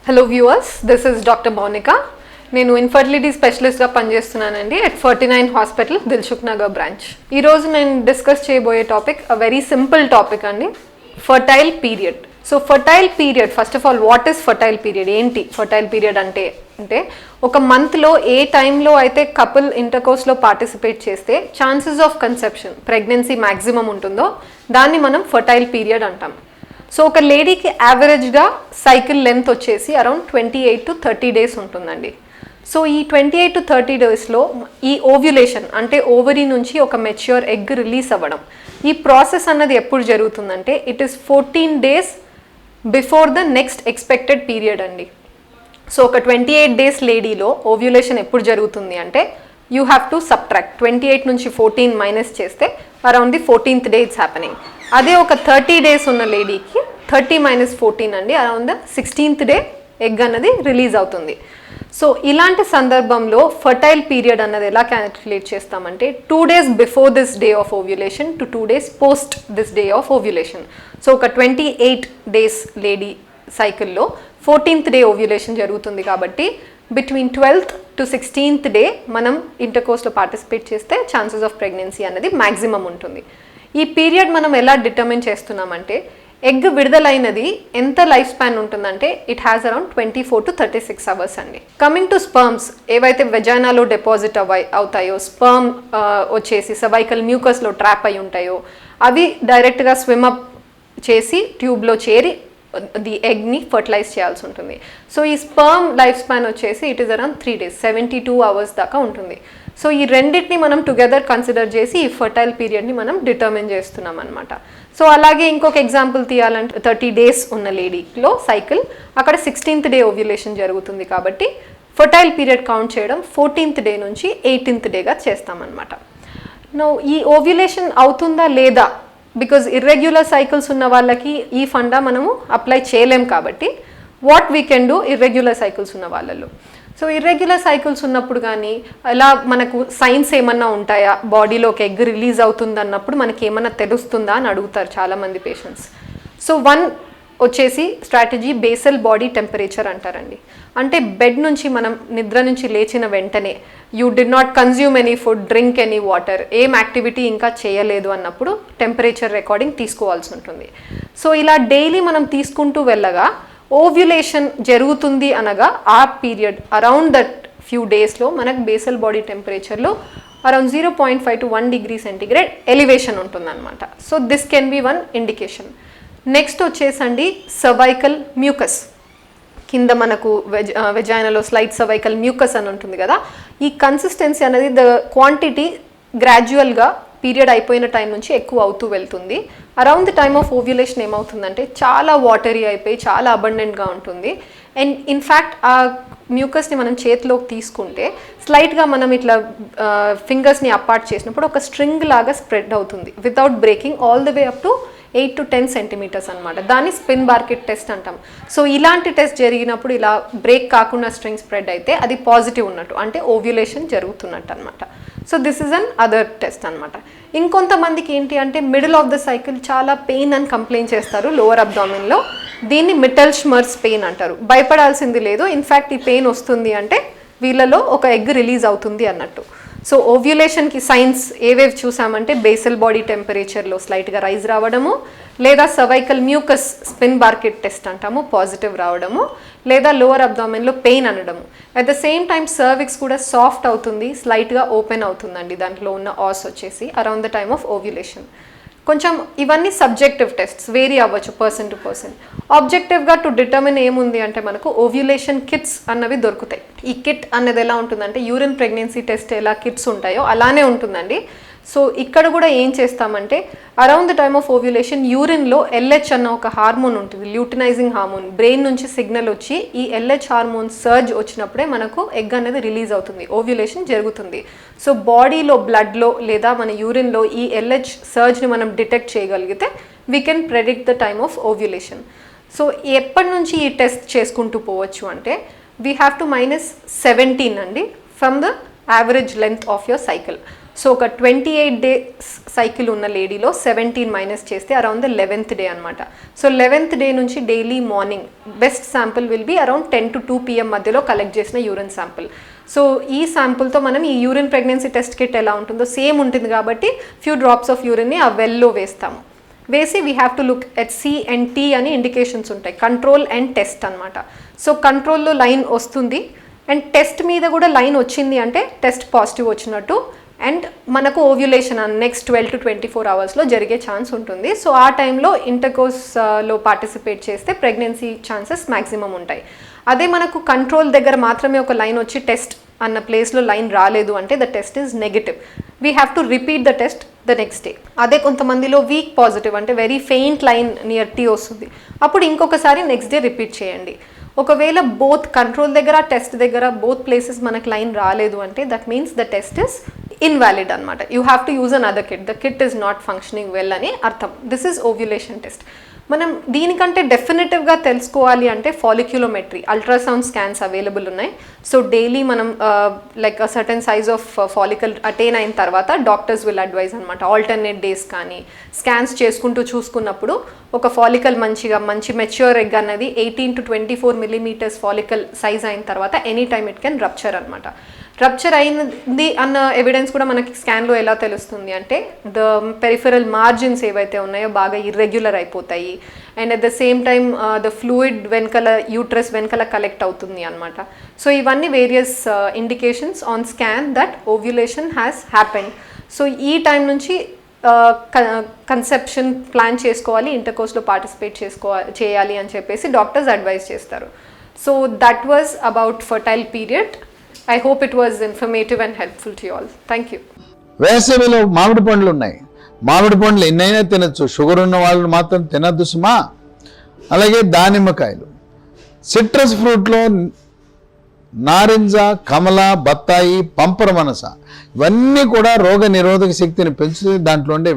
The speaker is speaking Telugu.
Hello viewers, this is doctor Mounika. నేను ఇన్ఫర్టిలిటీ స్పెషలిస్ట్గా పనిచేస్తున్నానండి at 49 hospital, Dilsukhnagar branch. ఈరోజు నేను డిస్కస్ చేయబోయే టాపిక్ వెరీ సింపుల్ టాపిక్ అండి, fertile period. So fertile period, first of all what is fertile period, ఏంటి ఫర్టైల్ పీరియడ్ అంటే ఒక మంత్లో ఏ టైంలో అయితే కపుల్ ఇంటర్కోర్స్లో పార్టిసిపేట్ చేస్తే chances of conception, pregnancy maximum ఉంటుందో దాన్ని మనం ఫర్టైల్ పీరియడ్ అంటాం. సో ఒక లేడీకి యావరేజ్గా సైకిల్ లెంత్ వచ్చేసి అరౌండ్ 28 to 30 days ఉంటుందండి. సో ఈ 28 to 30 daysలో ఈ ఓవ్యులేషన్ అంటే ఓవరీ నుంచి ఒక మెచ్యూర్ ఎగ్ రిలీజ్ అవ్వడం, ఈ ప్రాసెస్ అన్నది ఎప్పుడు జరుగుతుందంటే it is 14 days before the next expected period అండి. సో ఒక 28 days లేడీలో ఓవ్యులేషన్ ఎప్పుడు జరుగుతుంది అంటే యూ హ్యావ్ టు సబ్ట్రాక్ట్ 28 నుంచి 14 మైనస్ చేస్తే around the 14th day it's happening. అదే ఒక 30 days ఉన్న లేడీకి 30 - 14 అండి, around the 16th day egg అన్నది రిలీజ్ అవుతుంది. సో ఇలాంటి సందర్భంలో ఫర్టైల్ పీరియడ్ అన్నది ఎలా క్యాలిక్యులేట్ చేస్తామంటే 2 days before this day of ovulation to 2 days post this day of ovulation. So ఒక 28 days లేడీ సైకిల్లో 14th day ఓవ్యులేషన్ జరుగుతుంది కాబట్టి between 12th to 16th day మనం ఇంటర్కోర్స్లో పార్టిసిపేట్ చేస్తే ఛాన్సెస్ ఆఫ్ ప్రెగ్నెన్సీ అనేది మ్యాక్సిమం ఉంటుంది. ఈ పీరియడ్ మనం ఎలా డిటర్మిన్ చేస్తున్నామంటే ఎగ్ విడుదలైనది ఎంత లైఫ్ స్పాన్ ఉంటుందంటే it has around 24 to 36 hours అండి. కమింగ్ టు స్పర్మ్స్, ఏవైతే వెజైనాలో డిపాజిట్ అవుతాయో, స్పర్మ్ వచ్చేసి సర్వైకల్ మ్యూకస్లో ట్రాప్ అయి ఉంటాయో అవి డైరెక్ట్గా స్విమ్ అప్ చేసి ట్యూబ్లో చేరి ది ఎగ్ని ఫర్టిలైజ్ చేయాల్సి ఉంటుంది. సో ఈ స్పర్మ్ లైఫ్ స్పాన్ వచ్చేసి it is around 3 days, 72 hours దాకా ఉంటుంది. సో ఈ రెండింటిని మనం టుగెదర్ కన్సిడర్ చేసి ఈ ఫర్టైల్ పీరియడ్ని మనం డిటర్మిన్ చేస్తున్నాం అనమాట. సో అలాగే ఇంకొక ఎగ్జాంపుల్ తీయాలంటే 30 days ఉన్న లేడీలో సైకిల్, అక్కడ 16th day ఓవ్యులేషన్ జరుగుతుంది కాబట్టి ఫర్టైల్ పీరియడ్ కౌంట్ చేయడం 14th day నుంచి 18th dayగా చేస్తామన్నమాట. నో ఈ ఓవ్యులేషన్ అవుతుందా లేదా, బికాజ్ ఇర్రెగ్యులర్ సైకిల్స్ ఉన్న వాళ్ళకి ఈ ఫండా మనము అప్లై చేయలేం కాబట్టి what we can do irregular cycles ఉన్న వాళ్ళలో. సో ఇర్రెగ్యులర్ సైకిల్స్ ఉన్నప్పుడు కానీ ఇలా మనకు సైన్స్ ఏమన్నా ఉంటాయా, బాడీలో ఒక ఎగ్ రిలీజ్ అవుతుంది అన్నప్పుడు మనకి ఏమన్నా తెలుస్తుందా అని అడుగుతారు చాలామంది పేషెంట్స్. సో వన్ వచ్చేసి స్ట్రాటజీ బేసల్ బాడీ టెంపరేచర్ అంటారండి. అంటే బెడ్ నుంచి మనం నిద్ర నుంచి లేచిన వెంటనే you did not consume any food, drink any water, ఏం యాక్టివిటీ ఇంకా చేయలేదు అన్నప్పుడు టెంపరేచర్ రికార్డింగ్ తీసుకోవాల్సి ఉంటుంది. సో ఇలా డైలీ మనం తీసుకుంటూ వెళ్ళగా ఓవ్యులేషన్ జరుగుతుంది అనగా ఆ పీరియడ్ అరౌండ్ దట్ ఫ్యూ డేస్లో మనకు బేసల్ బాడీ టెంపరేచర్లో around 0.5 to 1 degree centigrade elevation ఉంటుందన్నమాట. So this can be one indication. Next వచ్చేసండి సర్వైకల్ మ్యూకస్, కింద మనకు వెజైనాలో స్లైట్ సర్వైకల్ మ్యూకస్ అని ఉంటుంది కదా, ఈ కన్సిస్టెన్సీ అనేది ద క్వాంటిటీ గ్రాడ్యువల్గా పీరియడ్ అయిపోయిన టైం నుంచి ఎక్కువ అవుతూ వెళ్తుంది. Around the time of ovulation ఏమవుతుందంటే చాలా వాటరీ అయిపోయి చాలా అబండెంట్గా ఉంటుంది. అండ్ ఇన్ఫ్యాక్ట్ ఆ మ్యూకస్ని మనం చేతిలోకి తీసుకుంటే స్లైట్గా మనం ఇట్లా ఫింగర్స్ని అపార్ట్ చేసినప్పుడు ఒక స్ట్రింగ్ లాగా స్ప్రెడ్ అవుతుంది without breaking all the way up to 8 to 10 centimeters అనమాట. దాన్ని స్పిన్ బార్కెట్ టెస్ట్ అంటాం. సో ఇలాంటి టెస్ట్ జరిగినప్పుడు ఇలా బ్రేక్ కాకుండా స్ట్రింగ్ స్ప్రెడ్ అయితే అది పాజిటివ్ ఉన్నట్టు, అంటే ఓవ్యులేషన్ జరుగుతున్నట్టు అనమాట. So this is an other test అనమాట. ఇంకొంతమందికి ఏంటి అంటే మిడిల్ ఆఫ్ ద సైకిల్ చాలా పెయిన్ అని కంప్లైంట్ చేస్తారు లోవర్ అబ్డామిన్లో, దీన్ని మిట్టెల్ష్మర్స్ పెయిన్ అంటారు. భయపడాల్సింది లేదు, ఇన్ఫ్యాక్ట్ ఈ పెయిన్ వస్తుంది అంటే వీళ్ళలో ఒక ఎగ్ రిలీజ్ అవుతుంది అన్నట్టు. సో ఓవ్యులేషన్కి సైన్స్ ఏవేవి చూసామంటే బేసల్ బాడీ టెంపరేచర్లో స్లైట్గా రైజ్ రావడము, లేదా cervical mucus spinnbarkeit test అంటాము పాజిటివ్ రావడము, లేదా లోవర్ అబ్డామిన్లో పెయిన్ అనడము. At the same time cervix కూడా సాఫ్ట్ అవుతుంది, స్లైట్గా ఓపెన్ అవుతుందండి దాంట్లో ఉన్న ఆస్ వచ్చేసి around the time of ovulation. కొంచెం ఇవన్నీ సబ్జెక్టివ్ టెస్ట్స్, వేరీ అవ్వచ్చు పర్సన్ టు పర్సన్. ఆబ్జెక్టివ్గా టు డిటర్మిన్ ఏముంది అంటే మనకు ఓవ్యులేషన్ కిట్స్ అన్నవి దొరుకుతాయి. ఈ కిట్ అన్నది ఎలా ఉంటుందంటే యూరిన్ ప్రెగ్నెన్సీ టెస్ట్ ఎలా కిట్స్ ఉంటాయో అలానే ఉంటుందండి. సో ఇక్కడ కూడా ఏం చేస్తామంటే around the time of ovulation యూరిన్లో LH అన్న ఒక హార్మోన్ ఉంటుంది, ల్యూటినైజింగ్ హార్మోన్, బ్రెయిన్ నుంచి సిగ్నల్ వచ్చి ఈ LH హార్మోన్ సర్జ్ వచ్చినప్పుడే మనకు ఎగ్ అనేది రిలీజ్ అవుతుంది, ఓవ్యులేషన్ జరుగుతుంది. సో బాడీలో బ్లడ్లో లేదా మన యూరిన్లో ఈ LH సర్జ్ని మనం డిటెక్ట్ చేయగలిగితే we can predict the time of ovulation. So ఎప్పటి నుంచి ఈ టెస్ట్ చేసుకుంటూ పోవచ్చు అంటే వీ హ్యావ్ టు -17 అండి from the average length of your cycle. So ఒక 28 డేస్ సైకిల్ ఉన్న లేడీలో 17 మైనస్ చేస్తే అరౌండ్ ద 11th డే అనమాట. సో 11th డే నుంచి daily morning best sample will be around 10 to 2 PM మధ్యలో కలెక్ట్ చేసిన యూరిన్ శాంపుల్. సో ఈ శాంపుల్తో మనం ఈ యూరిన్ ప్రెగ్నెన్సీ టెస్ట్ కిట్ ఎలా ఉంటుందో సేమ్ ఉంటుంది కాబట్టి ఫ్యూ డ్రాప్స్ ఆఫ్ యూరిన్ని ఆ వెల్లో వేస్తాము. వేసి we have to look at C and T అని ఇండికేషన్స్ ఉంటాయి, కంట్రోల్ అండ్ టెస్ట్ అనమాట. సో కంట్రోల్లో లైన్ వస్తుంది అండ్ టెస్ట్ మీద కూడా లైన్ వచ్చింది అంటే టెస్ట్ పాజిటివ్ వచ్చినట్టు అండ్ మనకు ఓవ్యులేషన్ నెక్స్ట్ 12 to 24 అవర్స్లో జరిగే ఛాన్స్ ఉంటుంది. సో ఆ టైంలో ఇంటర్కోర్స్లో పార్టిసిపేట్ చేస్తే ప్రెగ్నెన్సీ ఛాన్సెస్ మ్యాక్సిమం ఉంటాయి. అదే మనకు కంట్రోల్ దగ్గర మాత్రమే ఒక లైన్ వచ్చి టెస్ట్ అన్న ప్లేస్లో లైన్ రాలేదు అంటే the test is negative. We have to repeat the test the next day. అదే కొంతమందిలో వీక్ పాజిటివ్ అంటే very faint line near T వస్తుంది, అప్పుడు ఇంకొకసారి నెక్స్ట్ డే రిపీట్ చేయండి. ఒకవేళ బోత్ కంట్రోల్ దగ్గర టెస్ట్ దగ్గర బోత్ ప్లేసెస్ మనకు లైన్ రాలేదు అంటే that means the test is invalid అనమాట. You have to use another kit, the kit is not functioning well అని అర్థం. This is ovulation test. మనం దీనికంటే డెఫినెటివ్గా తెలుసుకోవాలి అంటే ఫాలిక్యులోమెట్రీ అల్ట్రాసౌండ్ స్కాన్స్ అవైలబుల్ ఉన్నాయి. సో డైలీ మనం like certain size of follicle attain అయిన తర్వాత డాక్టర్స్ విల్ అడ్వైజ్ అనమాట ఆల్టర్నేట్ డేస్ కానీ స్కాన్స్ చేసుకుంటూ చూసుకున్నప్పుడు ఒక ఫాలికల్ మంచి మెచ్యూర్ ఎగ్ అన్నది 18 to 24 millimeters ఫాలికల్ సైజ్ అయిన తర్వాత any time it can rupture అనమాట. రప్చర్ అయింది అన్న ఎవిడెన్స్ కూడా మనకి స్కాన్లో ఎలా తెలుస్తుంది అంటే ద పెరిఫెరల్ మార్జిన్స్ ఏవైతే ఉన్నాయో బాగా ఇర్రెగ్యులర్ అయిపోతాయి and at the same time the fluid వెనకల యూట్రస్ వెనకల కలెక్ట్ అవుతుంది అనమాట. సో ఇవన్నీ various indications on scan that ovulation has happened. So ఈ టైం నుంచి కన్సెప్షన్ ప్లాన్ చేసుకోవాలి, ఇంటర్కోర్స్లో పార్టిసిపేట్ చేయాలి అని చెప్పేసి డాక్టర్స్ అడ్వైజ్ చేస్తారు. So that was about fertile period. I hope it was informative and helpful to you all. Thank you. వేసవిలో మామిడి పండ్లు ఉన్నాయి, మామిడి పండ్లు ఎన్నైనా తినచ్చు, షుగర్ ఉన్న వాళ్ళు మాత్రం తినద్దు సుమా. అలాగే దానిమ్మకాయలు, సిట్రస్ ఫ్రూట్లో నారింజ, కమల, బత్తాయి, పంపర మనస ఇవన్నీ కూడా రోగ నిరోధక శక్తిని పెంచుతుంది. దాంట్లో ఉండే